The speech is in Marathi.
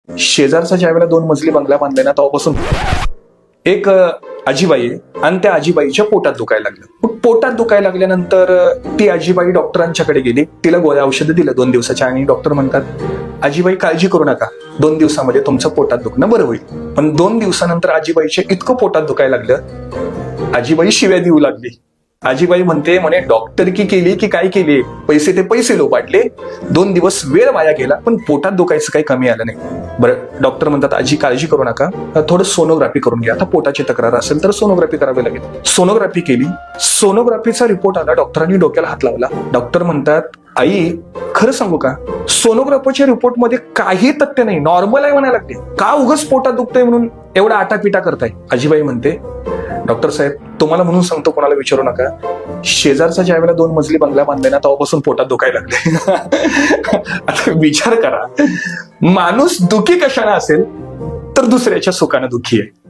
शेजारचा ज्या वेळेला 2 मजली बंगला बांधलाय ना तेव्हापासून एक आजीबाई आहे आणि त्या आजीबाईच्या पोटात दुखायला लागलं. मग पोटात दुखायला लागल्यानंतर ती आजीबाई डॉक्टरांच्याकडे गेली. तिला गोळ्या औषधं दिलं 2 दिवसाच्या आणि डॉक्टर म्हणतात आजीबाई काळजी करू नका, 2 दिवसामध्ये तुमचं पोटात दुखणं बरं होईल. पण 2 दिवसानंतर आजीबाईच्या इतकं पोटात दुखायला लागलं, आजीबाई शिव्या देऊ लागली. आजीबाई म्हणे डॉक्टरकी केली की काय केली, पैसे ते पैसे लोबाडले, 2 दिवस वेळ वाया गेला पण पोटात दुखायचं काही कमी आलं नाही. बरं, डॉक्टर म्हणतात आजी काळजी करू नका, थोडं सोनोग्राफी करून घ्या. आता पोटाची तक्रार असेल तर सोनोग्राफी करावी लागेल. सोनोग्राफी केली, सोनोग्राफीचा रिपोर्ट आला, डॉक्टरांनी डोक्याला हात लावला. डॉक्टर म्हणतात आई खरं सांगू का, सोनोग्राफीच्या रिपोर्टमध्ये काही तथ्य नाही, नॉर्मल आहे म्हणायला लागते, का उगाच पोटात दुखतंय म्हणून एवढा आटापिटा करताय. आजीबाई म्हणते डॉक्टर साहेब तुम्हाला म्हणून सांगतो कोणाला विचारू नका, शेजारचा ज्या वेळेला 2 मजली बंगला बांधलाय ना तेव्हापासून पोटात दुखायला लागले. आता विचार करा, माणूस दुखी कशाने असेल तर दुसऱ्याच्या सुखानं दुखी आहे.